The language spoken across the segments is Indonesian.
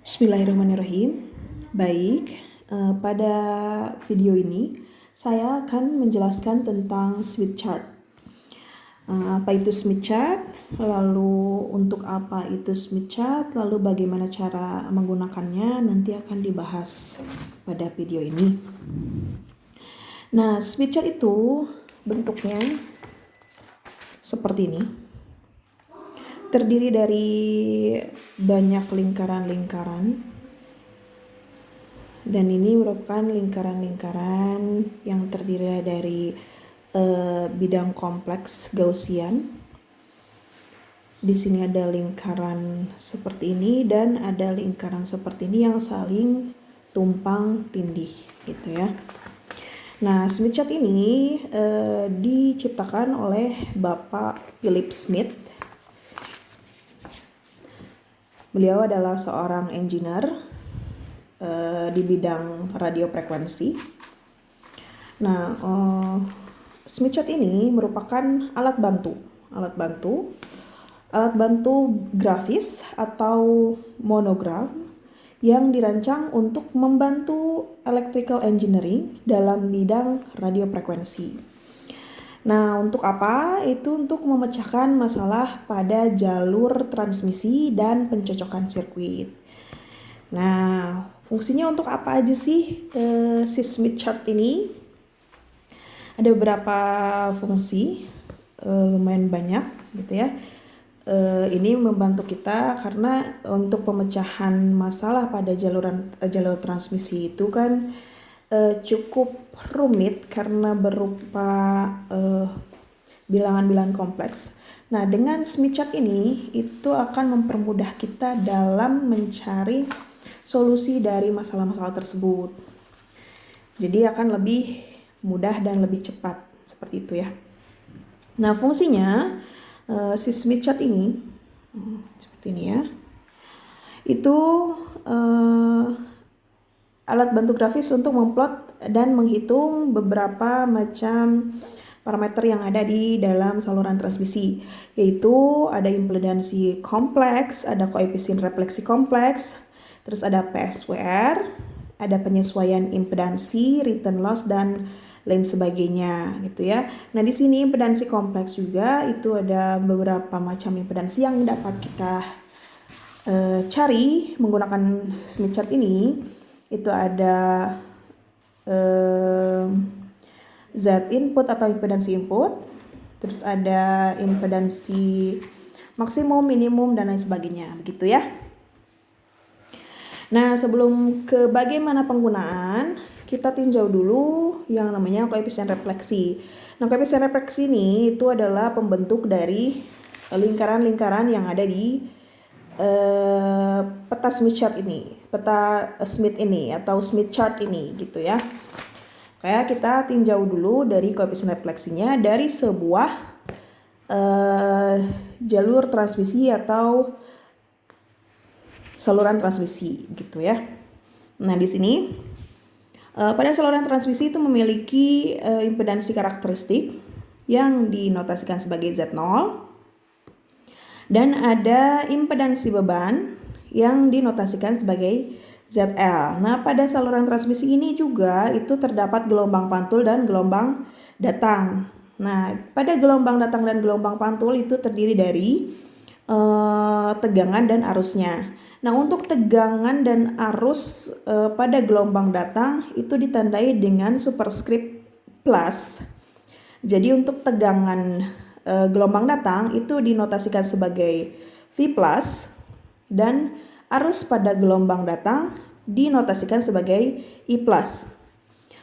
Bismillahirrahmanirrahim. Baik, pada video ini saya akan menjelaskan tentang Smith chart. Apa itu Smith chart? Lalu untuk apa itu Smith chart? Lalu bagaimana cara menggunakannya? Nanti akan dibahas pada video ini. Nah, Smith chart itu bentuknya seperti ini. Terdiri dari banyak lingkaran-lingkaran, dan ini merupakan lingkaran-lingkaran yang terdiri dari bidang kompleks Gaussian. Di sini ada lingkaran seperti ini dan ada lingkaran seperti ini yang saling tumpang tindih, gitu ya. Nah, Smith chart ini diciptakan oleh Bapak Philip Smith. Beliau adalah seorang engineer di bidang radiofrekuensi. Nah, Smith chart ini merupakan alat bantu grafis atau monogram yang dirancang untuk membantu electrical engineering dalam bidang radiofrekuensi. Nah, untuk apa? Itu untuk memecahkan masalah pada jalur transmisi dan pencocokan sirkuit. Nah, fungsinya untuk apa aja sih si Smith chart ini? Ada beberapa fungsi, lumayan banyak gitu ya. Ini membantu kita karena untuk pemecahan masalah pada jalur transmisi itu kan cukup rumit karena berupa bilangan-bilangan kompleks. Nah, dengan Smith chart ini itu akan mempermudah kita dalam mencari solusi dari masalah-masalah tersebut. Jadi akan lebih mudah dan lebih cepat seperti itu ya. Nah, fungsinya si Smith chart ini seperti ini ya. Itu alat bantu grafis untuk memplot dan menghitung beberapa macam parameter yang ada di dalam saluran transmisi, yaitu ada impedansi kompleks, ada koefisien refleksi kompleks, terus ada PSWR, ada penyesuaian impedansi, return loss, dan lain sebagainya gitu ya. Nah, di sini impedansi kompleks juga itu ada beberapa macam impedansi yang dapat kita cari menggunakan Smith chart ini. Itu ada Z input atau impedansi input, terus ada impedansi maksimum, minimum, dan lain sebagainya, begitu ya. Nah, sebelum ke bagaimana penggunaan, kita tinjau dulu yang namanya koefisien refleksi. Nah, koefisien refleksi ini itu adalah pembentuk dari lingkaran-lingkaran yang ada di peta Smith chart ini, peta Smith ini atau Smith chart ini gitu ya. Kayak kita tinjau dulu dari koefisien refleksinya dari sebuah jalur transmisi atau saluran transmisi gitu ya. Nah, di sini pada saluran transmisi itu memiliki impedansi karakteristik yang dinotasikan sebagai Z0. Dan ada impedansi beban yang dinotasikan sebagai ZL. Nah, pada saluran transmisi ini juga itu terdapat gelombang pantul dan gelombang datang. Nah, pada gelombang datang dan gelombang pantul itu terdiri dari tegangan dan arusnya. Nah, untuk tegangan dan arus pada gelombang datang itu ditandai dengan superscript plus. Jadi untuk tegangan gelombang datang itu dinotasikan sebagai V+, dan arus pada gelombang datang dinotasikan sebagai I+.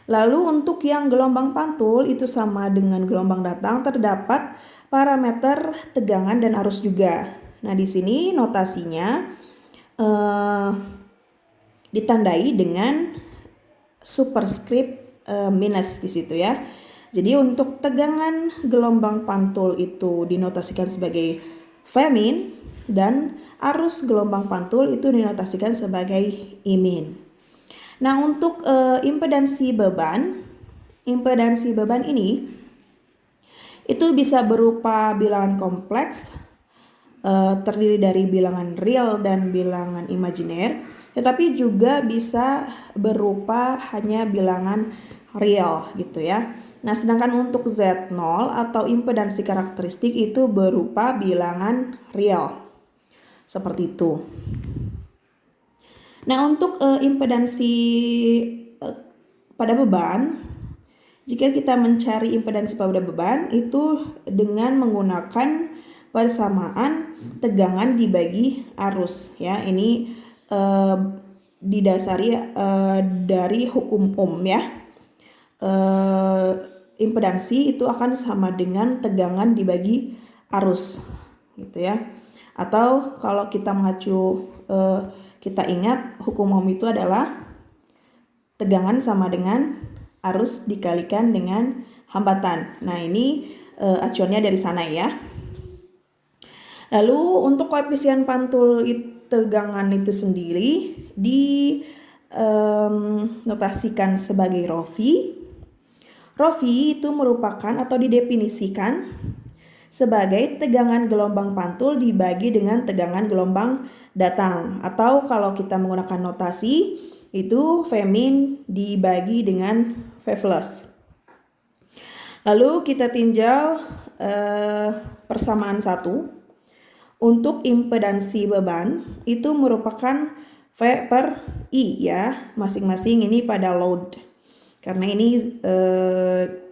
Lalu untuk yang gelombang pantul itu sama dengan gelombang datang, terdapat parameter tegangan dan arus juga. Nah, di sini notasinya ditandai dengan superscript minus di situ ya. Jadi untuk tegangan gelombang pantul itu dinotasikan sebagai Vmin dan arus gelombang pantul itu dinotasikan sebagai Imin. Nah, untuk impedansi beban ini itu bisa berupa bilangan kompleks terdiri dari bilangan real dan bilangan imajiner. tetapi juga bisa berupa hanya bilangan real gitu ya. Nah, sedangkan untuk Z0 atau impedansi karakteristik itu berupa bilangan real. Seperti itu. Nah, untuk impedansi pada beban, jika kita mencari impedansi pada beban itu dengan menggunakan persamaan tegangan dibagi arus ya. Ini didasari dari hukum Ohm ya. Impedansi itu akan sama dengan tegangan dibagi arus gitu ya. Atau kalau kita mengacu kita ingat hukum Ohm itu adalah tegangan sama dengan arus dikalikan dengan hambatan. Nah, ini acuannya dari sana ya. Lalu untuk koefisien pantul tegangan itu sendiri notasikan sebagai ρV. ρV itu merupakan atau didefinisikan sebagai tegangan gelombang pantul dibagi dengan tegangan gelombang datang. Atau kalau kita menggunakan notasi itu V min dibagi dengan V plus. Lalu kita tinjau persamaan 1. Untuk impedansi beban itu merupakan V per I ya, masing-masing ini pada load. Karena ini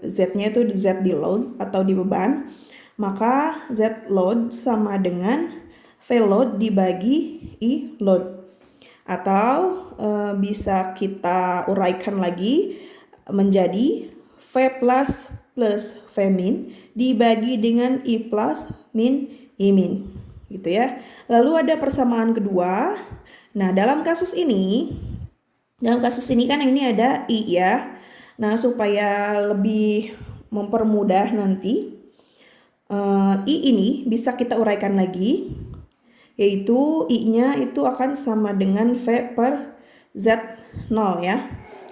Z-nya itu Z di load atau di beban, maka Z load sama dengan V load dibagi I load. Atau bisa kita uraikan lagi menjadi V plus plus V min dibagi dengan I plus min I min. Gitu ya. Lalu ada persamaan kedua. Nah, dalam kasus ini kan ini ada I ya. Nah, supaya lebih mempermudah nanti I ini bisa kita uraikan lagi, yaitu I-nya itu akan sama dengan V per Z0 ya.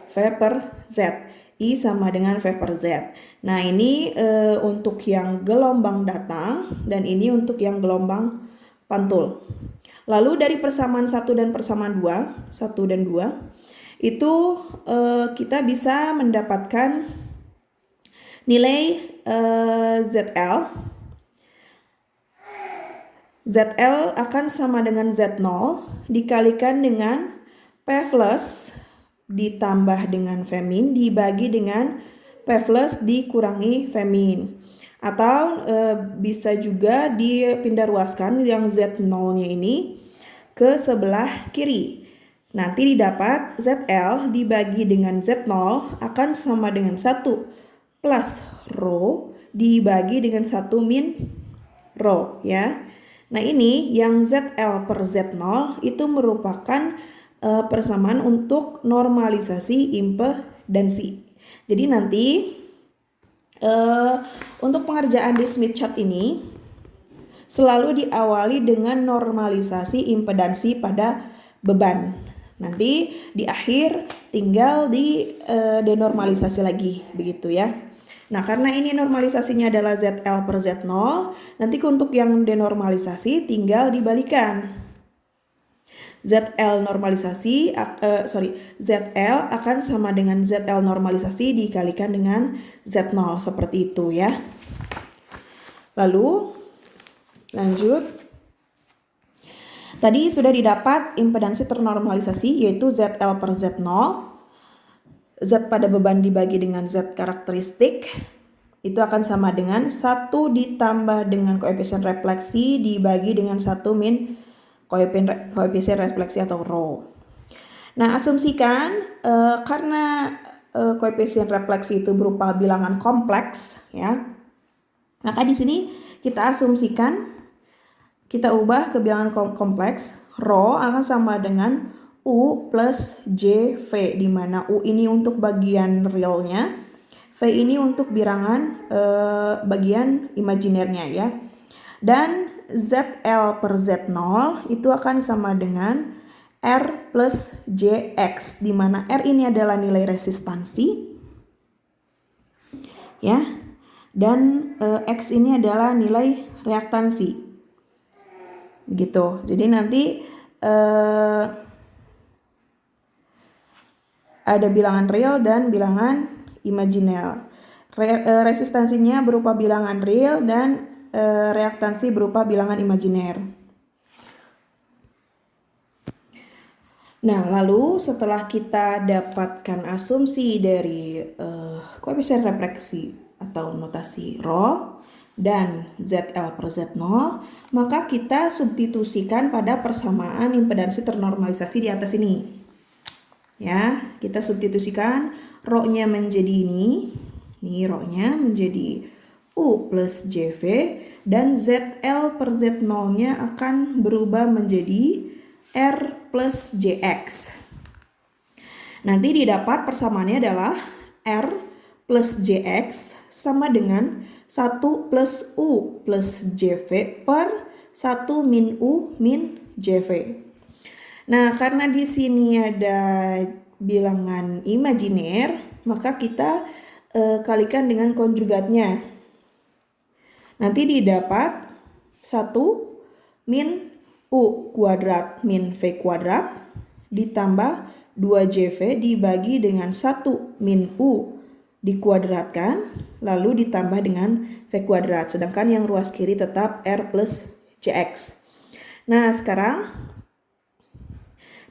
V per Z. I sama dengan V per Z. Nah, ini untuk yang gelombang datang dan ini untuk yang gelombang pantul. Lalu dari persamaan 1 dan persamaan 2, 1 dan 2, itu kita bisa mendapatkan nilai ZL. ZL akan sama dengan Z0 dikalikan dengan P plus ditambah dengan V min dibagi dengan P plus dikurangi V min. Atau bisa juga dipindah ruaskan yang Z0-nya ini ke sebelah kiri. Nanti didapat ZL dibagi dengan Z0 akan sama dengan 1 plus rho dibagi dengan 1 min rho ya. Nah, ini yang ZL per Z0 itu merupakan persamaan untuk normalisasi impedansi. Jadi nanti untuk pengerjaan di Smith chart ini selalu diawali dengan normalisasi impedansi pada beban. Nanti di akhir tinggal denormalisasi lagi begitu ya. Nah, karena ini normalisasinya adalah ZL per Z0, nanti untuk yang denormalisasi tinggal dibalikan. ZL akan sama dengan ZL normalisasi dikalikan dengan Z0 seperti itu ya. Lalu lanjut. Tadi sudah didapat impedansi ternormalisasi yaitu ZL per Z0. Z pada beban dibagi dengan Z karakteristik itu akan sama dengan 1 ditambah dengan koefisien refleksi dibagi dengan 1 min koefisien refleksi atau rho. Nah, asumsikan karena koefisien refleksi itu berupa bilangan kompleks ya. Maka di sini kita asumsikan kita ubah ke bilangan kompleks, rho akan sama dengan U plus JV, di mana U ini untuk bagian realnya, V ini untuk bilangan bagian imajinernya ya. Dan ZL per Z0 itu akan sama dengan R plus JX, di mana R ini adalah nilai resistansi ya, dan X ini adalah nilai reaktansi. Begitu. Jadi nanti ada bilangan real dan bilangan imajiner. Resistansinya berupa bilangan real dan reaktansi berupa bilangan imajiner. Nah, lalu setelah kita dapatkan asumsi dari koefisien refleksi atau notasi ρ dan ZL per Z0, maka kita substitusikan pada persamaan impedansi ternormalisasi di atas ini. Ya, kita substitusikan ρ-nya menjadi ini ρ-nya menjadi U plus JV, dan ZL per Z0-nya akan berubah menjadi R plus JX. Nanti didapat persamaannya adalah R plus JX sama dengan 1 plus U plus JV per 1 min U min JV. Nah, karena di sini ada bilangan imajiner, maka kita kalikan dengan konjugatnya. Nanti didapat 1 min U kuadrat min V kuadrat ditambah 2JV dibagi dengan 1 min U dikuadratkan, lalu ditambah dengan V kuadrat. Sedangkan yang ruas kiri tetap R plus JX. Nah, sekarang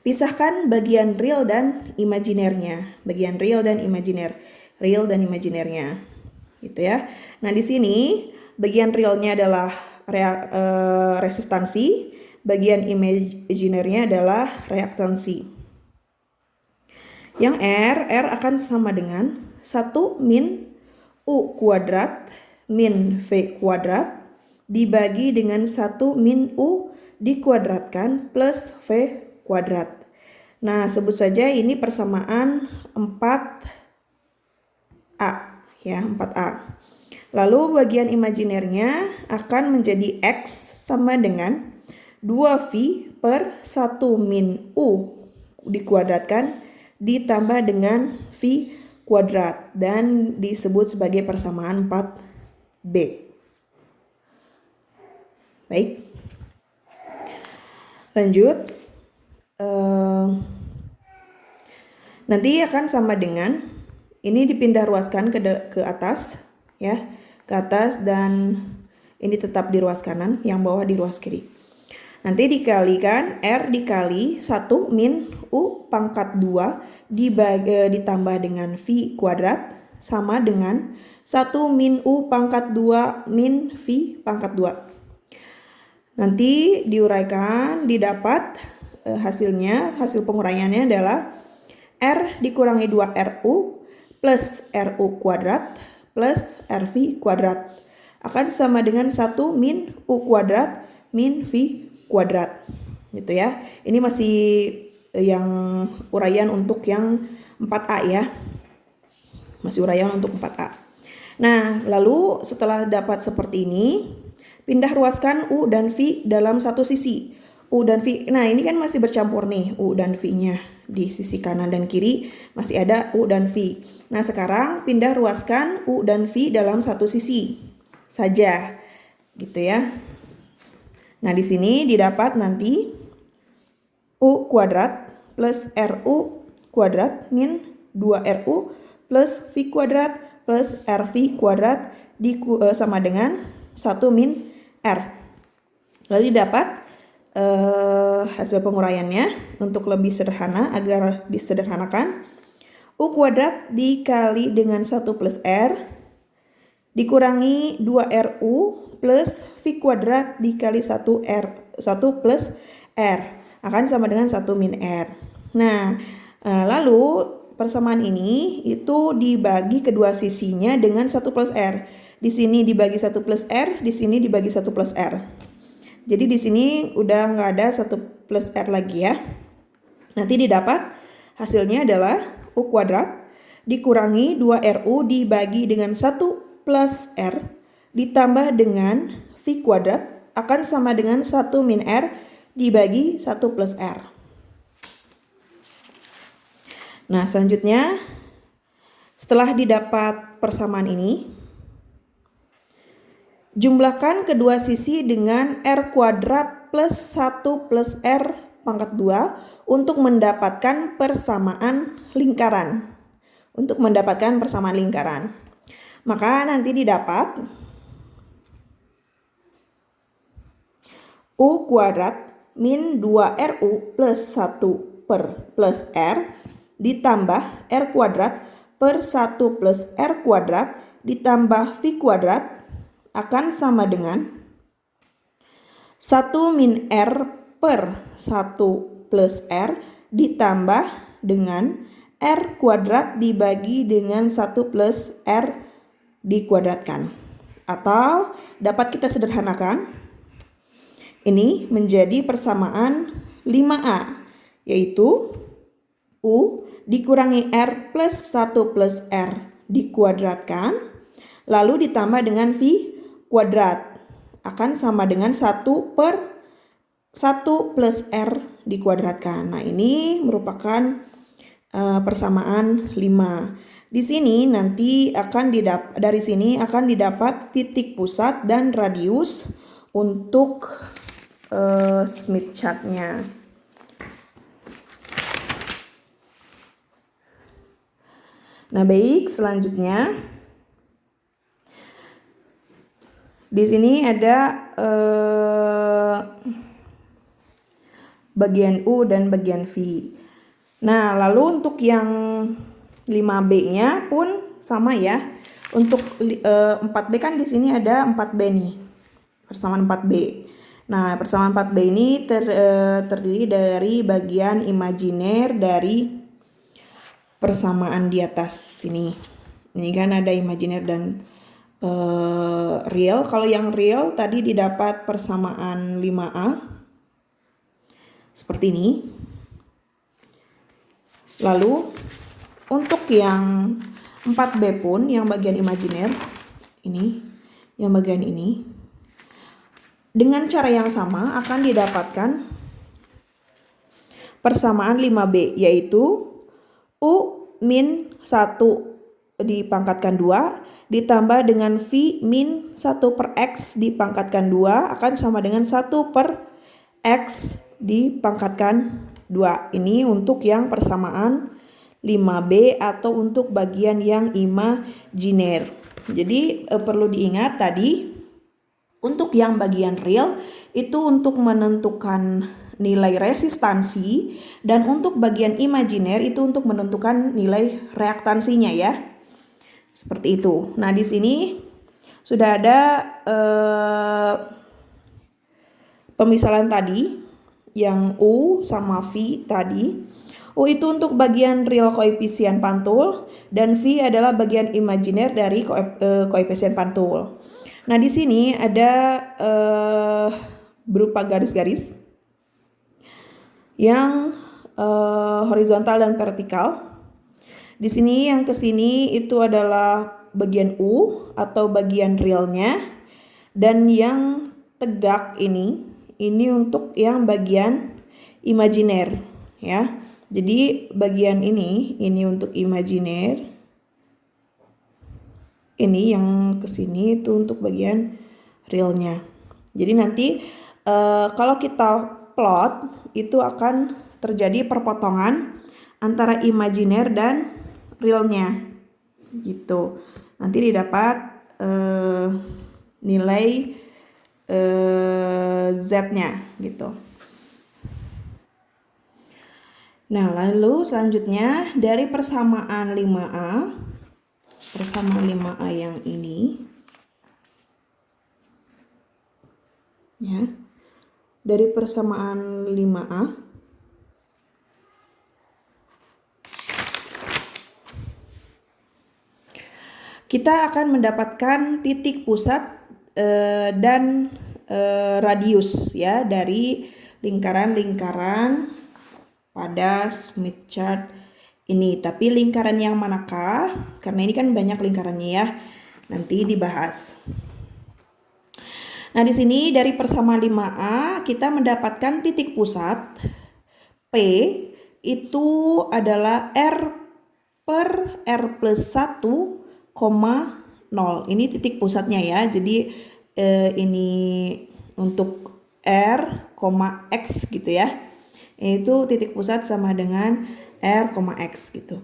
pisahkan bagian real dan imajinernya. Bagian real dan imajiner. Real dan imajinernya. Gitu ya. Nah, di sini bagian realnya adalah resistansi, bagian imajinernya adalah reaktansi. Yang R akan sama dengan 1 min U kuadrat min V kuadrat dibagi dengan 1 min U dikuadratkan plus V kuadrat. Nah, sebut saja ini persamaan 4A ya, 4A. Lalu bagian imajinernya akan menjadi X sama dengan 2V per 1 min U dikuadratkan ditambah dengan V kuadrat dan disebut sebagai persamaan 4B. Baik. Lanjut. Nanti akan sama dengan ini dipindah ruaskan ke atas ya, ke atas, dan ini tetap di ruas kanan, yang bawah di ruas kiri. Nanti dikalikan R dikali 1 min U pangkat 2 ditambah dengan V kuadrat sama dengan 1 min U pangkat 2 min V pangkat 2. Nanti diuraikan, didapat hasilnya, hasil penguraiannya adalah R dikurangi 2RU plus RU kuadrat plus RV kuadrat akan sama dengan 1 min U kuadrat min V kuadrat, gitu ya. Ini masih yang uraian untuk yang 4A ya. Masih uraian untuk 4A. Nah, lalu setelah dapat seperti ini, pindah ruaskan U dan V dalam satu sisi. U dan V, nah ini kan masih bercampur nih, U dan V-nya. Di sisi kanan dan kiri masih ada U dan V. Nah, sekarang pindah ruaskan U dan V dalam satu sisi saja, gitu ya. Nah, di sini didapat nanti U kuadrat plus RU kuadrat min 2RU plus V kuadrat plus RV kuadrat sama dengan 1 min R. Lalu didapat hasil penguraiannya untuk lebih sederhana, agar disederhanakan. U kuadrat dikali dengan 1 plus R dikurangi 2RU plus V kuadrat dikali 1 plus R akan sama dengan 1 min R. Nah, lalu persamaan ini itu dibagi kedua sisinya dengan 1 plus R. Di sini dibagi 1 plus R, di sini dibagi 1 plus R. Jadi di sini udah nggak ada 1 plus R lagi ya. Nanti didapat hasilnya adalah U kuadrat dikurangi 2RU dibagi dengan 1 plus R ditambah dengan V kuadrat akan sama dengan 1 min R dibagi 1 plus R. Nah, selanjutnya setelah didapat persamaan ini, jumlahkan kedua sisi dengan R kuadrat plus 1 plus R pangkat 2 untuk mendapatkan persamaan lingkaran. Maka nanti didapat U kuadrat min 2RU plus 1 plus R ditambah R kuadrat per 1 plus R kuadrat ditambah V kuadrat akan sama dengan 1 min R per 1 plus R ditambah dengan R kuadrat dibagi dengan 1 plus R dikuadratkan. Atau dapat kita sederhanakan, ini menjadi persamaan 5A, yaitu U dikurangi R plus 1 plus R dikuadratkan, lalu ditambah dengan V kuadrat, akan sama dengan 1 per 1 plus R dikuadratkan. Nah, ini merupakan persamaan 5. Di sini nanti dari sini akan didapat titik pusat dan radius untuk Smith chart-nya. Nah, baik, selanjutnya di sini ada bagian U dan bagian V. Nah, lalu untuk yang 5B-nya pun sama ya. Untuk 4B kan di sini ada 4B nih. Persamaan 4B. Nah, persamaan 4B ini terdiri dari bagian imajiner dari persamaan di atas sini. Ini kan ada imajiner dan real. Kalau yang real tadi didapat persamaan 5A. Seperti ini. Lalu untuk yang 4B pun, yang bagian imajiner, ini, yang bagian ini, dengan cara yang sama akan didapatkan persamaan 5B, yaitu U min 1 dipangkatkan 2 ditambah dengan V min 1 per X dipangkatkan 2 akan sama dengan 1 per X dipangkatkan 2. Ini untuk yang persamaan 5B atau untuk bagian yang imajiner. Jadi perlu diingat tadi, untuk yang bagian real itu untuk menentukan nilai resistansi, dan untuk bagian imajiner itu untuk menentukan nilai reaktansinya ya. Seperti itu. Nah, di sini sudah ada pemisalan tadi yang U sama V tadi. U itu untuk bagian real koefisien pantul dan V adalah bagian imajiner dari koefisien pantul. Nah, di sini ada berupa garis-garis yang horizontal dan vertikal. Di sini yang ke sini itu adalah bagian U atau bagian realnya, dan yang tegak ini untuk yang bagian imajiner ya. Jadi bagian ini untuk imajiner. Ini yang kesini itu untuk bagian realnya. Jadi nanti kalau kita plot itu akan terjadi perpotongan antara imajiner dan realnya gitu. Nanti didapat nilai Z-nya gitu. Nah, lalu selanjutnya dari persamaan 5A, yang ini ya, dari persamaan 5A kita akan mendapatkan titik pusat dan radius ya dari lingkaran-lingkaran pada Smith chart ini. Tapi lingkaran yang manakah? Karena ini kan banyak lingkarannya ya. Nanti dibahas. Nah, di sini dari persamaan 5A kita mendapatkan titik pusat P itu adalah R per R plus 1, 0. Ini titik pusatnya ya. Jadi ini untuk R, X gitu ya. yaitu titik pusat sama dengan R, X gitu.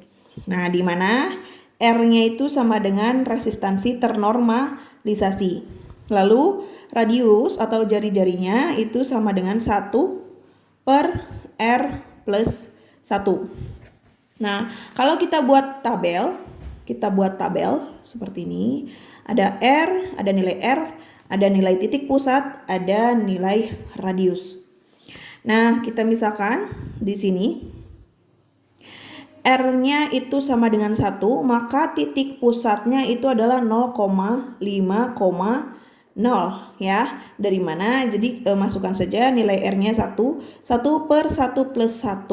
Nah, di mana R-nya itu sama dengan resistansi ternormalisasi. Lalu radius atau jari-jarinya itu sama dengan 1 per R plus 1. Nah, kalau kita buat tabel seperti ini. Ada R, ada nilai R, ada nilai titik pusat, ada nilai radius. Nah, kita misalkan di sini R-nya itu sama dengan 1, maka titik pusatnya itu adalah 0,5,0 ya. Dari mana? Jadi masukkan saja nilai R-nya 1. 1 per 1 plus 1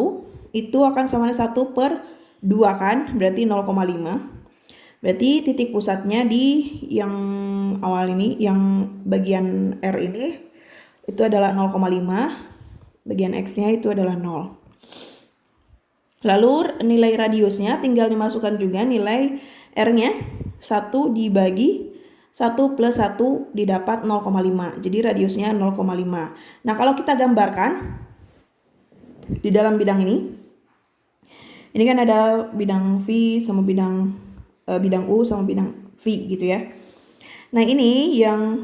itu akan sama dengan 1 per 2 kan? Berarti 0,5. Berarti titik pusatnya di yang awal ini, yang bagian R ini itu adalah 0,5. Bagian X-nya itu adalah 0. Lalu nilai radiusnya tinggal dimasukkan juga nilai R-nya. 1 dibagi 1 plus 1 didapat 0,5. Jadi radiusnya 0,5. Nah, kalau kita gambarkan di dalam bidang ini kan ada bidang V sama bidang U sama bidang V gitu ya. Nah, ini yang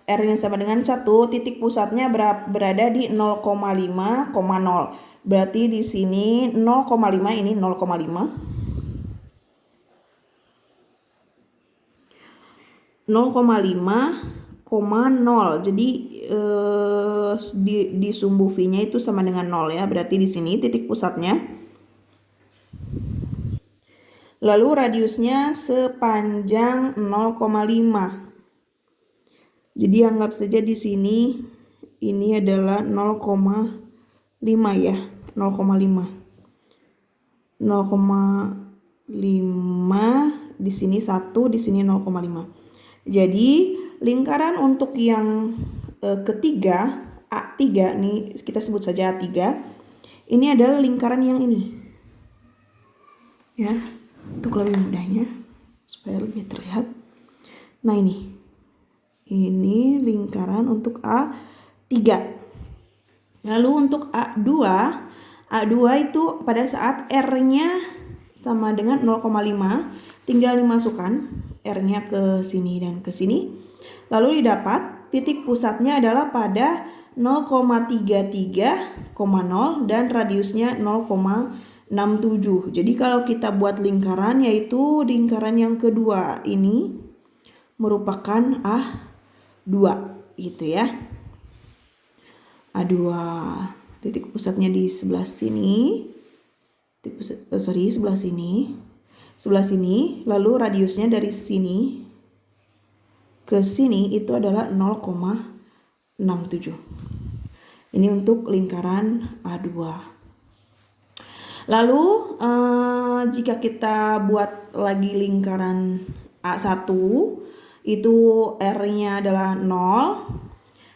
R-nya sama dengan 1, titik pusatnya berada di 0,5,0. Berarti di sini 0,5, ini 0,5. 0,5,0. Jadi di sumbu V-nya itu sama dengan 0 ya. Berarti di sini titik pusatnya. Lalu radiusnya sepanjang 0,5. Jadi anggap saja di sini ini adalah 0,5 ya. 0,5. 0,5 di sini 1, di sini 0,5. Jadi lingkaran untuk yang ketiga, A3 nih, kita sebut saja A3. Ini adalah lingkaran yang ini. Ya. Untuk lebih mudahnya supaya lebih terlihat. Nah, ini lingkaran untuk A3. Lalu untuk A2 itu pada saat R-nya sama dengan 0,5, tinggal dimasukkan R-nya ke sini dan ke sini. Lalu didapat titik pusatnya adalah pada 0,33,0 dan radiusnya 0,67. Jadi kalau kita buat lingkaran, yaitu lingkaran yang kedua ini merupakan A2 gitu ya. A2, titik pusatnya di sebelah sini. Sebelah sini. Lalu radiusnya dari sini ke sini itu adalah 0,67. Ini untuk lingkaran A2. Lalu jika kita buat lagi lingkaran A1, itu R-nya adalah 0.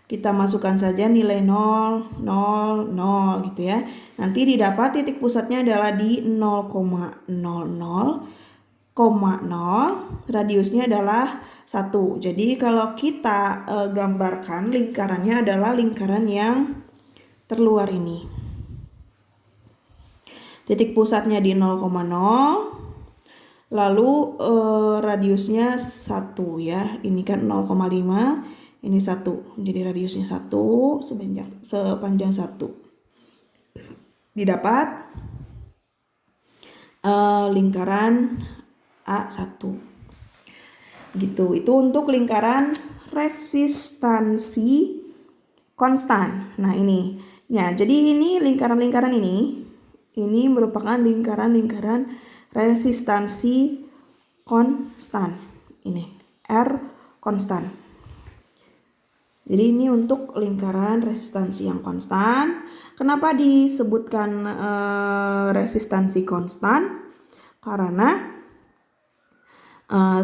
Kita masukkan saja nilai 0, 0, 0 gitu ya. Nanti didapat titik pusatnya adalah di 0,00,0. Radiusnya adalah 1. Jadi kalau kita gambarkan lingkarannya adalah lingkaran yang terluar ini. Titik pusatnya di 0,0. Lalu radiusnya 1 ya. Ini kan 0,5, ini 1. Jadi radiusnya 1 sepanjang 1. Didapat lingkaran A1. Gitu. Itu untuk lingkaran resistansi konstan. Nah, ini. Ya, jadi ini lingkaran-lingkaran ini merupakan lingkaran-lingkaran resistansi konstan. Ini R konstan. Jadi ini untuk lingkaran resistansi yang konstan. Kenapa disebutkan resistansi konstan? Karena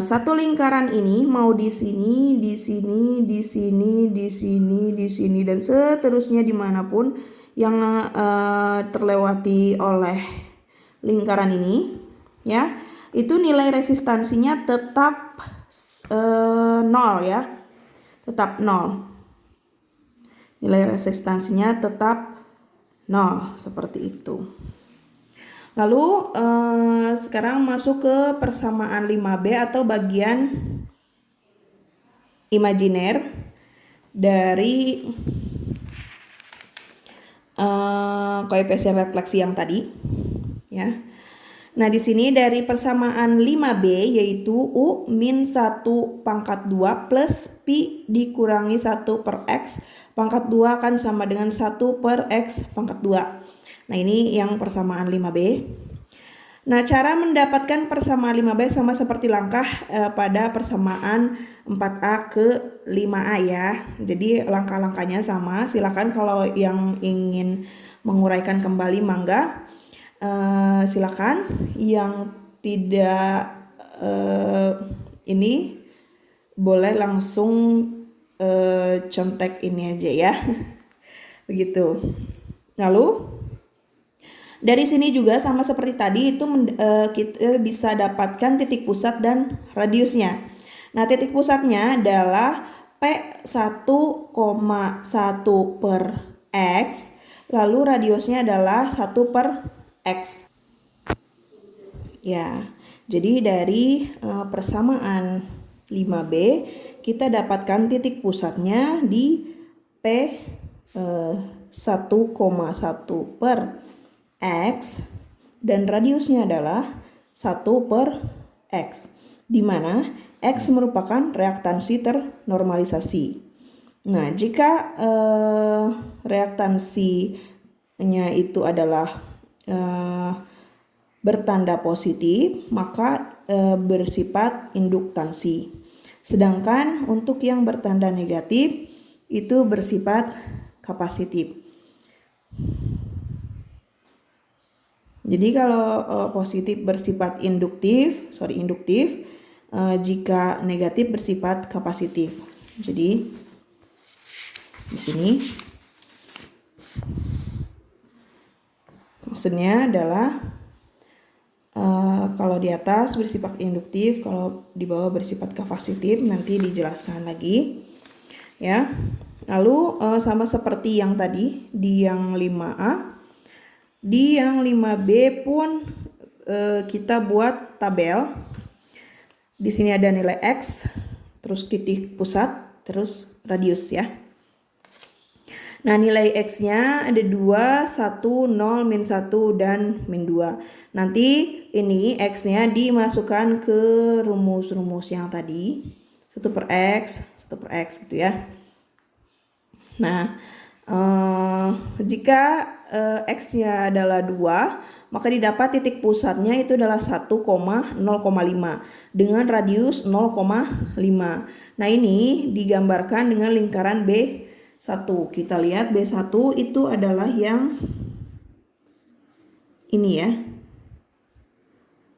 satu lingkaran ini mau di sini, di sini, di sini, di sini, di sini, dan seterusnya dimanapun yang terlewati oleh lingkaran ini, ya, itu nilai resistansinya tetap 0 ya, tetap 0. Nilai resistansinya tetap 0, seperti itu. Lalu sekarang masuk ke persamaan 5B atau bagian imajiner dari koefisien refleksi yang tadi, ya. Nah, di sini dari persamaan 5B yaitu U min 1 pangkat 2 plus Pi dikurangi 1 per X pangkat 2 akan sama dengan 1 per X pangkat 2. Nah, ini yang persamaan 5B. Nah, cara mendapatkan persamaan 5B sama seperti langkah pada persamaan 4A ke 5A ya. Jadi langkah-langkahnya sama. Silakan kalau yang ingin menguraikan kembali mangga. Silakan. Yang tidak ini boleh langsung contek ini aja ya. Begitu. Lalu dari sini juga sama seperti tadi itu kita bisa dapatkan titik pusat dan radiusnya. Nah, titik pusatnya adalah P1,1 per X, lalu radiusnya adalah 1 per X. Ya, jadi dari persamaan 5B kita dapatkan titik pusatnya di P1,1 per X dan radiusnya adalah 1 per X, di mana X merupakan reaktansi ternormalisasi. Nah, jika reaktansinya itu adalah bertanda positif, maka bersifat induktansi. Sedangkan untuk yang bertanda negatif itu bersifat kapasitif. Jadi kalau positif bersifat induktif, jika negatif bersifat kapasitif. Jadi di sini maksudnya adalah kalau di atas bersifat induktif, kalau di bawah bersifat kapasitif, nanti dijelaskan lagi. Ya. Lalu sama seperti yang tadi di yang 5A. Di yang 5B pun kita buat tabel. Di sini ada nilai X, terus titik pusat, terus radius ya. Nah, nilai X-nya ada 2, 1, 0, min 1, dan min 2. Nanti ini X-nya dimasukkan ke rumus-rumus yang tadi. 1 per X, 1 per X gitu ya. Nah, jika X-nya adalah 2, maka didapat titik pusatnya itu adalah 1,0,5 dengan radius 0,5. Nah, ini digambarkan dengan lingkaran B1. Kita lihat B1 itu adalah yang ini ya.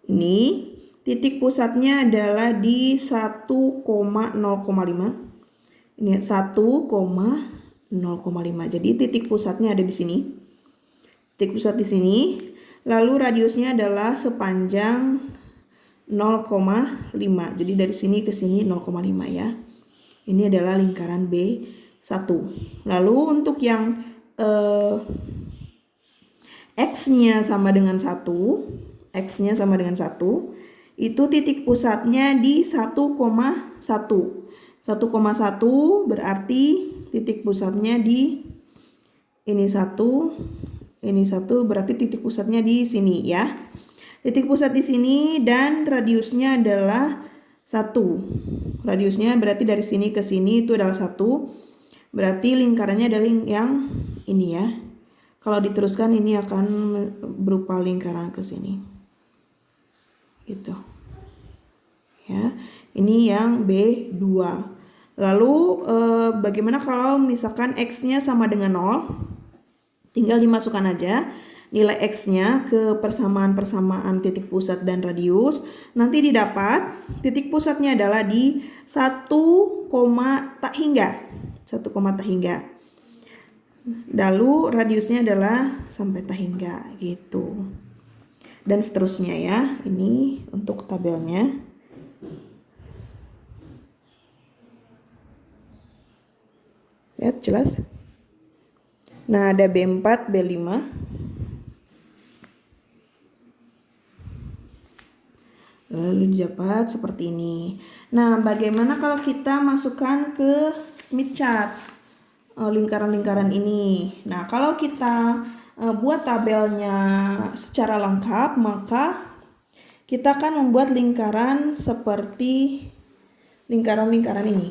Ini titik pusatnya adalah di 1,0,5. Ini 1,0,5. Jadi titik pusatnya ada di sini. Titik pusat di sini. Lalu radiusnya adalah sepanjang 0,5. Jadi dari sini ke sini 0,5 ya. Ini adalah lingkaran B1. Lalu untuk yang X-nya sama dengan 1, X-nya sama dengan 1, itu titik pusatnya di 1,1. 1,1 berarti titik pusatnya di ini 1, berarti titik pusatnya di sini ya. Titik pusat di sini dan radiusnya adalah 1. Radiusnya berarti dari sini ke sini itu adalah 1. Berarti lingkarannya adalah yang ini ya. Kalau diteruskan ini akan berupa lingkaran ke sini. Gitu. Ya. Ini yang B2. Lalu bagaimana kalau misalkan X-nya sama dengan 0? Tinggal dimasukkan aja nilai X-nya ke persamaan-persamaan titik pusat dan radius. Nanti didapat titik pusatnya adalah di 1, tak hingga. Lalu radiusnya adalah sampai tak hingga gitu. Dan seterusnya ya. Ini untuk tabelnya. Lihat jelas. Nah, ada B4, B5. Lalu didapat seperti ini. Nah, bagaimana kalau kita masukkan ke Smith chart lingkaran-lingkaran ini? Nah, kalau kita buat tabelnya secara lengkap, maka kita akan membuat lingkaran seperti lingkaran-lingkaran ini.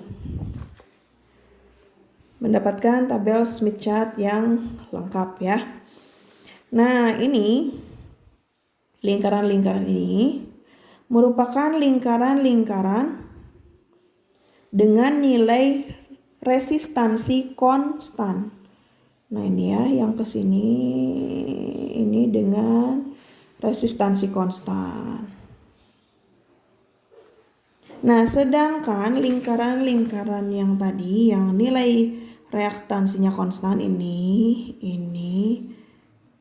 Mendapatkan tabel Smith chart yang lengkap ya. Nah, ini lingkaran-lingkaran ini merupakan lingkaran-lingkaran dengan nilai resistansi konstan. Nah, ini ya yang ke sini ini dengan resistansi konstan. Nah, sedangkan lingkaran-lingkaran yang tadi yang nilai reaktansinya konstan ini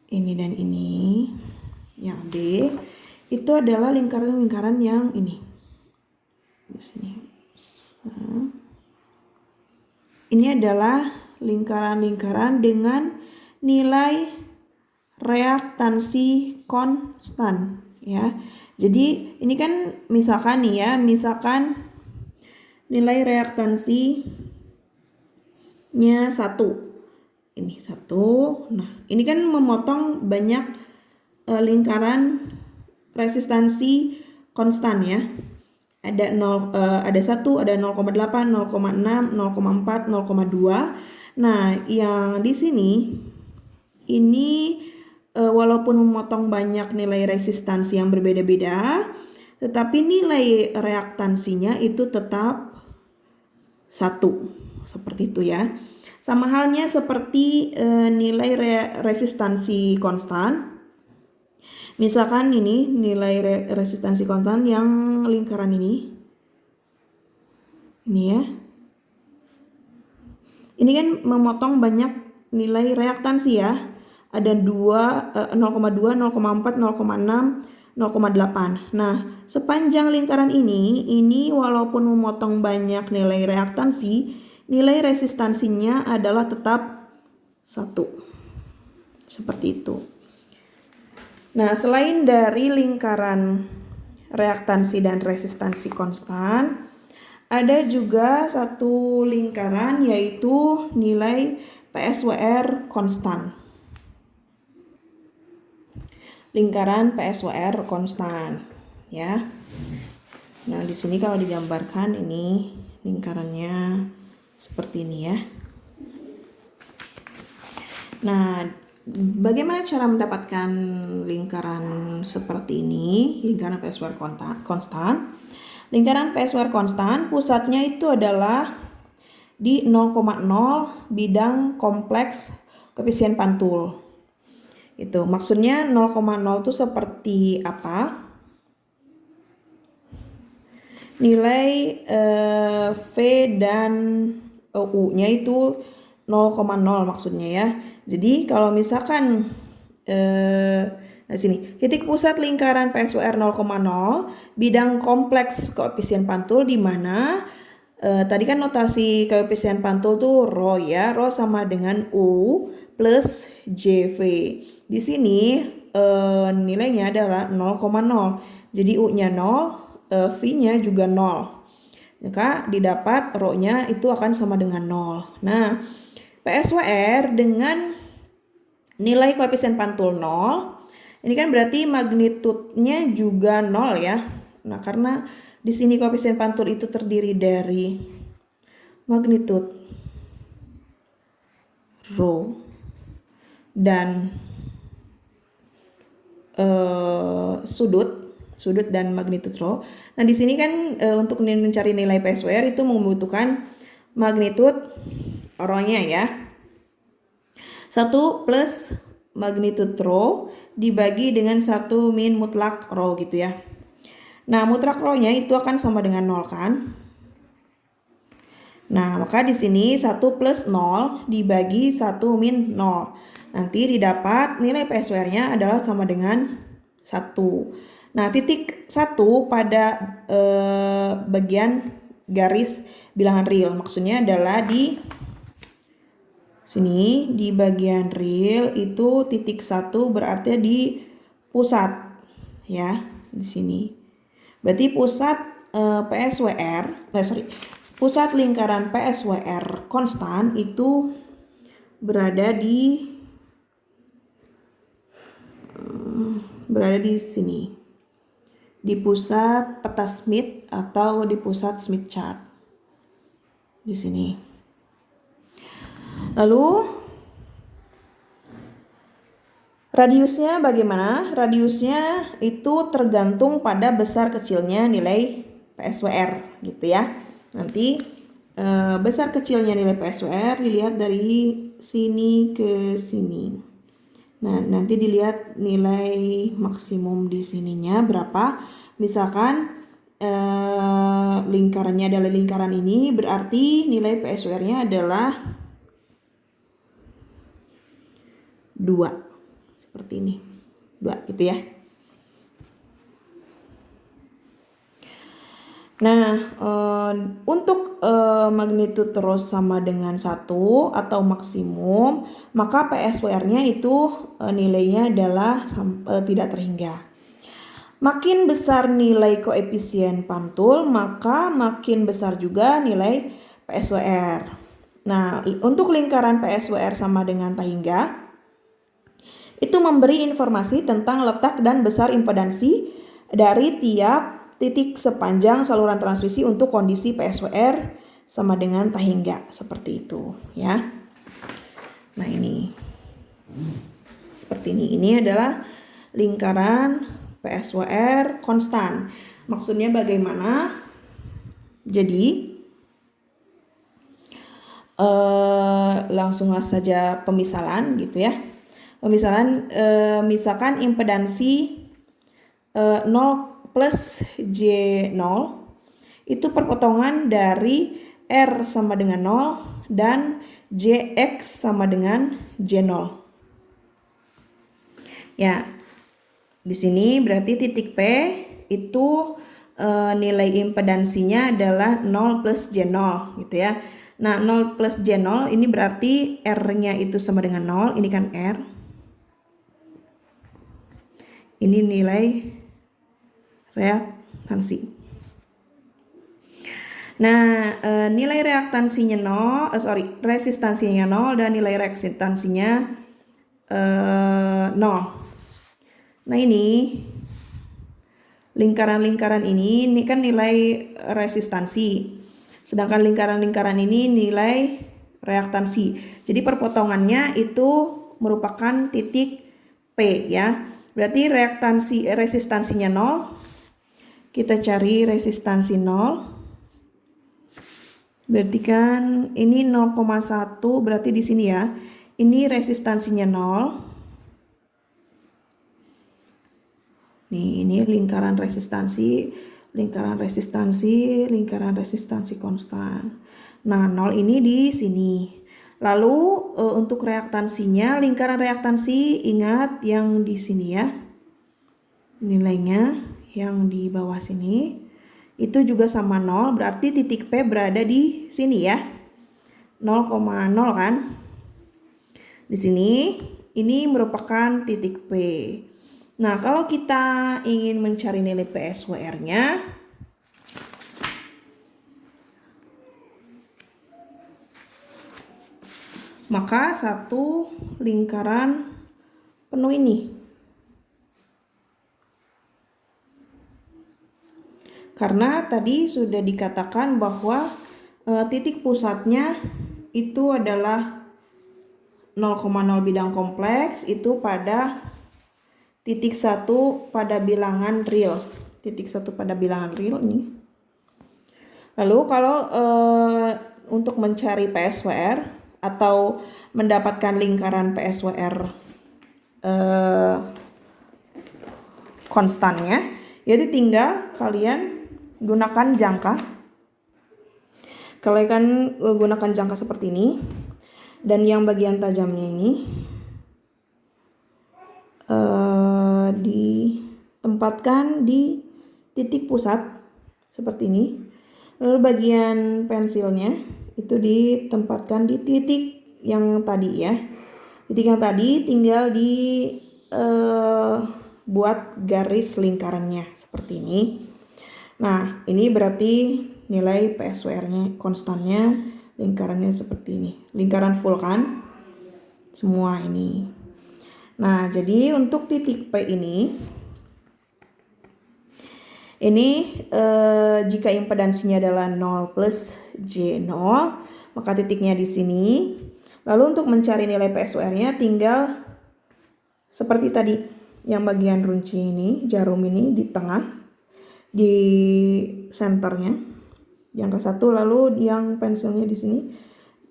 dan ini, yang D itu adalah lingkaran-lingkaran yang ini. Di sini. Ini adalah lingkaran-lingkaran dengan nilai reaktansi konstan ya. Jadi ini kan misalkan nih ya, misalkan nilai reaktansinya 1. Ini 1. Nah, ini kan memotong banyak lingkaran resistansi konstan ya. Ada 0, ada 1, ada 0,8, 0,6, 0,4, 0,2. Nah, yang di sini ini walaupun memotong banyak nilai resistansi yang berbeda-beda, tetapi nilai reaktansinya itu tetap 1. Seperti itu ya. Sama halnya seperti nilai resistansi konstan. Misalkan ini nilai resistansi konstan yang lingkaran ini. Ini ya. Ini kan memotong banyak nilai reaktansi ya. Ada 0,2, 0,4, 0,6, 0,8. Nah, sepanjang lingkaran ini walaupun memotong banyak nilai reaktansi, nilai resistansinya adalah tetap 1. Seperti itu. Nah, selain dari lingkaran reaktansi dan resistansi konstan, ada juga satu lingkaran yaitu nilai PSWR konstan. Lingkaran PSWR konstan ya. Nah, di sini kalau digambarkan ini lingkarannya seperti ini ya. Nah, bagaimana cara mendapatkan lingkaran seperti ini, lingkaran PSWR konstan? Lingkaran PSWR konstan pusatnya itu adalah di 0,0 bidang kompleks koefisien pantul. Itu maksudnya 0,0 itu seperti apa? Nilai V dan U-nya itu 0,0 maksudnya ya. Jadi kalau misalkan nah sini titik pusat lingkaran PSWR 0,0 bidang kompleks koefisien pantul di mana tadi kan notasi koefisien pantul tuh rho ya, rho sama dengan U plus JV. Di sini nilainya adalah 0,0. Jadi U-nya 0, V-nya juga 0. Maka didapat rho-nya itu akan sama dengan 0. Nah, PSWR dengan nilai koefisien pantul 0, ini kan berarti magnitudenya juga 0 ya. Nah, karena di sini koefisien pantul itu terdiri dari magnitud rho dan sudut dan magnitud rho. Nah, di sini kan untuk mencari nilai PSWR itu membutuhkan magnitud rho-nya ya. 1 plus magnitud rho dibagi dengan 1 min mutlak rho gitu ya. Nah, mutlak rho-nya itu akan sama dengan 0 kan? Nah, maka di sini 1 plus 0 dibagi 1 min 0. Nanti didapat nilai PSWR-nya adalah sama dengan 1. Nah, titik 1 pada bagian garis bilangan real. Maksudnya adalah di Sini di bagian real itu titik 1 berarti di pusat ya, di sini. Berarti pusat pusat lingkaran PSWR konstan itu berada di sini, di pusat peta Smith atau di pusat Smith chart di sini. Lalu radiusnya bagaimana? Radiusnya itu tergantung pada besar kecilnya nilai PSWR gitu ya. Nanti besar kecilnya nilai PSWR dilihat dari sini ke sini. Nah, nanti dilihat nilai maksimum di sininya berapa. Misalkan lingkarannya adalah lingkaran ini, berarti nilai PSWR-nya adalah 2. Seperti ini. 2 gitu ya. Nah, untuk magnitude terus sama dengan 1 atau maksimum, maka PSWR-nya itu nilainya adalah tidak terhingga. Makin besar nilai koefisien pantul, maka makin besar juga nilai PSWR. Nah, untuk lingkaran PSWR sama dengan tak hingga, itu memberi informasi tentang letak dan besar impedansi dari tiap titik sepanjang saluran transmisi untuk kondisi PSWR sama dengan tak hingga, seperti itu ya. Nah, ini seperti ini. Ini adalah lingkaran PSWR konstan. Maksudnya bagaimana? Jadi langsung saja pemisalan gitu ya. Pemisalan misalkan impedansi 0 plus J0 itu perpotongan dari R sama dengan 0 dan Jx sama dengan J0. Ya, di sini berarti titik P itu nilai impedansinya adalah 0 plus J0 gitu ya. Nah, 0 plus J0 ini berarti R-nya itu sama dengan 0, ini kan R. Ini nilai reaktansi. Nah, nilai reaktansinya resistansinya 0 dan nilai reaktansinya 0. Nah, ini lingkaran-lingkaran ini kan nilai resistansi. Sedangkan lingkaran-lingkaran ini nilai reaktansi. Jadi perpotongannya itu merupakan titik P ya. Berarti resistansinya 0. Kita cari resistansi 0. Berarti kan ini 0,1 berarti di sini ya. Ini resistansinya 0. Nih, ini lingkaran resistansi konstan. Nah, 0 ini di sini. Lalu untuk reaktansinya, lingkaran reaktansi ingat yang di sini ya. Nilainya yang di bawah sini itu juga sama 0, berarti titik P berada di sini ya. 0,0 kan? Di sini ini merupakan titik P. Nah, kalau kita ingin mencari nilai PSWR-nya, maka satu lingkaran penuh ini. Karena tadi sudah dikatakan bahwa titik pusatnya itu adalah 0,0 bidang kompleks itu pada titik 1 pada bilangan real. Titik 1 pada bilangan real ini. Lalu kalau untuk mencari PSWR atau mendapatkan lingkaran PSWR konstannya, jadi tinggal kalian gunakan jangka. Kalian gunakan jangka seperti ini, dan yang bagian tajamnya ini ditempatkan di titik pusat seperti ini. Lalu bagian pensilnya itu ditempatkan di titik yang tadi ya. Titik yang tadi tinggal di buat garis lingkarannya seperti ini. Nah, ini berarti nilai PSWR-nya, konstannya, lingkarannya seperti ini. Lingkaran full kan? Semua ini. Nah, jadi untuk titik P ini jika impedansinya adalah 0 plus J0, maka titiknya di sini. Lalu untuk mencari nilai PSWR-nya tinggal seperti tadi, yang bagian runci ini, jarum ini di tengah, di senternya, yang ke satu, lalu yang pensilnya di sini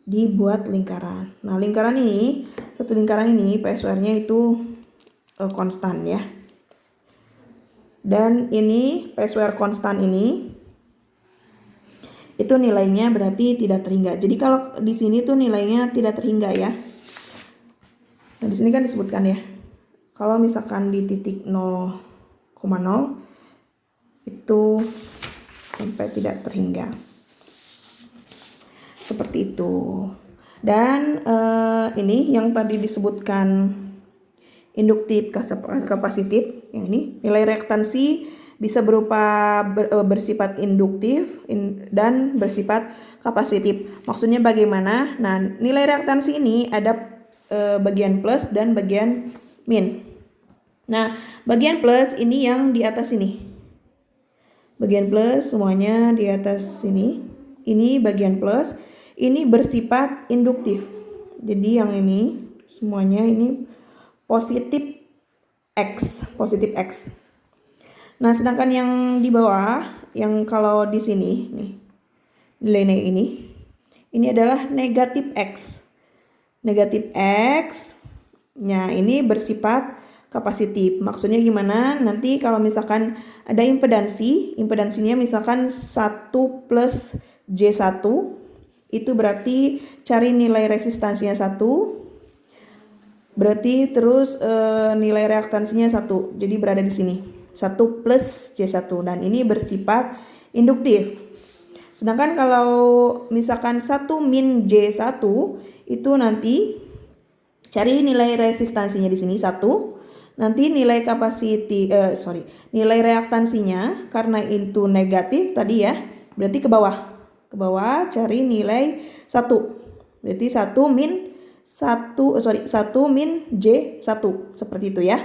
dibuat lingkaran. Nah, lingkaran ini, satu lingkaran ini PSWR-nya itu konstan ya. Dan ini PSWR konstan ini itu nilainya berarti tidak terhingga. Jadi kalau di sini tuh nilainya tidak terhingga ya. Nah, di sini kan disebutkan ya. Kalau misalkan di titik 0,0 itu sampai tidak terhingga. Seperti itu. Dan ini yang tadi disebutkan induktif kapasitif, yang ini nilai reaktansi bisa berupa bersifat induktif dan bersifat kapasitif. Maksudnya bagaimana? Nah, nilai reaktansi ini ada bagian plus dan bagian min. Nah, bagian plus ini yang di atas ini. Bagian plus semuanya di atas sini. Ini bagian plus. Ini bersifat induktif. Jadi yang ini semuanya ini positif X. Nah, sedangkan yang di bawah, yang kalau di sini nih, nilai ini adalah negatif X. Negatif X. Nah, ini bersifat kapasitif. Maksudnya gimana? Nanti kalau misalkan ada impedansinya misalkan 1 plus J1, itu berarti cari nilai resistansinya 1. Berarti terus nilai reaktansinya 1. Jadi berada di sini. 1 plus J1 dan ini bersifat induktif. Sedangkan kalau misalkan 1 min J1 itu nanti cari nilai resistansinya di sini 1. Nanti nilai nilai reaktansinya karena itu negatif tadi ya, berarti ke bawah. Ke bawah cari nilai 1. Berarti 1 min J1 seperti itu ya.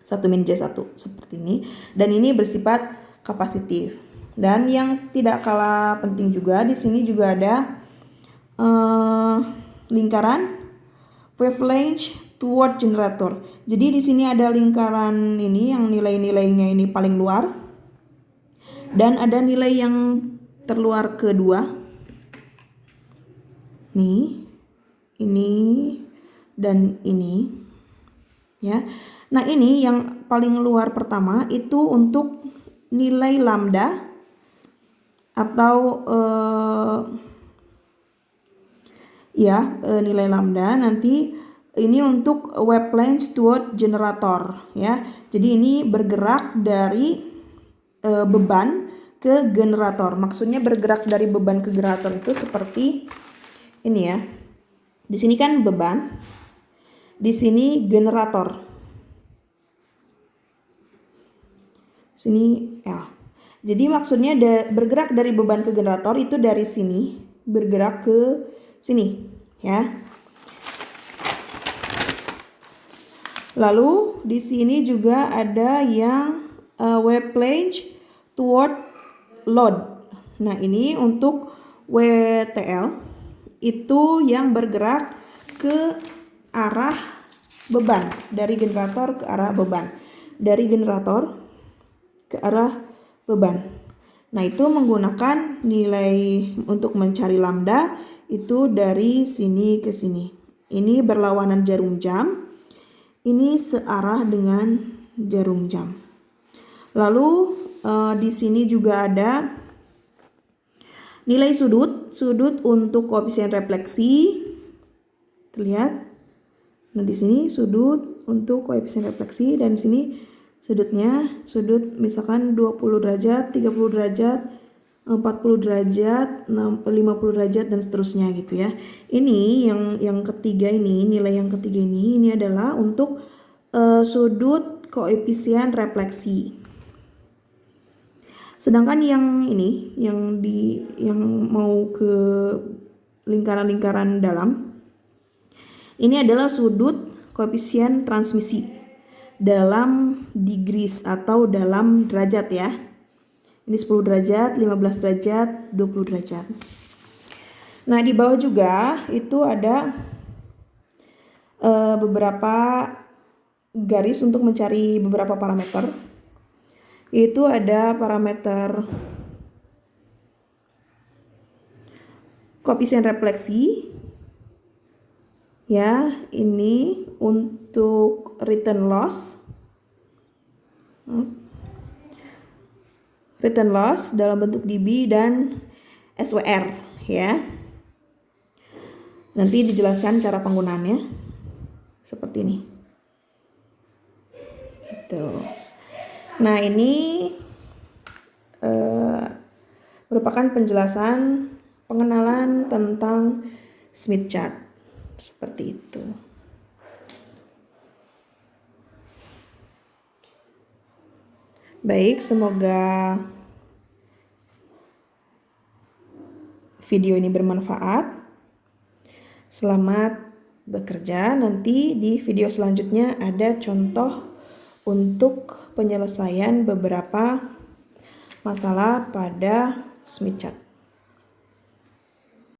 1 min J1 seperti ini, dan ini bersifat kapasitif. Dan yang tidak kalah penting juga di sini juga ada lingkaran wavelength toward generator. Jadi di sini ada lingkaran ini yang nilai-nilainya ini paling luar, dan ada nilai yang terluar kedua. Nih, ini dan ini, ya. Nah, ini yang paling luar pertama itu untuk nilai lambda atau nilai lambda. Nanti ini untuk wavelength toward generator ya. Jadi ini bergerak dari beban ke generator. Maksudnya bergerak dari beban ke generator itu seperti ini ya. Di sini kan beban, di sini generator. Sini L. Jadi maksudnya bergerak dari beban ke generator itu dari sini bergerak ke sini ya. Lalu di sini juga ada yang wavelength toward load. Nah, ini untuk WTL itu yang bergerak ke arah beban, dari generator ke arah beban. Dari generator ke arah beban. Nah, itu menggunakan nilai untuk mencari lambda itu dari sini ke sini. Ini berlawanan jarum jam. Ini searah dengan jarum jam. Lalu di sini juga ada nilai sudut untuk koefisien refleksi. Terlihat. Nah, di sini sudut untuk koefisien refleksi, dan di sini sudut misalkan 20 derajat, 30 derajat, 40 derajat, 50 derajat dan seterusnya gitu ya. Ini yang ketiga ini, nilai yang ketiga ini adalah untuk sudut koefisien refleksi. Sedangkan yang ini yang mau ke lingkaran-lingkaran dalam ini adalah sudut koefisien transmisi dalam degrees atau dalam derajat ya. Ini 10 derajat, 15 derajat, 20 derajat. Nah, di bawah juga itu ada beberapa garis untuk mencari beberapa parameter. Itu ada parameter koefisien refleksi. Ya, ini untuk return loss. Return loss dalam bentuk dB dan SWR ya. Nanti dijelaskan cara penggunaannya seperti ini. Gitu. Nah, ini merupakan penjelasan pengenalan tentang Smith chart seperti itu. Baik, semoga video ini bermanfaat. Selamat bekerja. Nanti di video selanjutnya ada contoh untuk penyelesaian beberapa masalah pada Smith chart.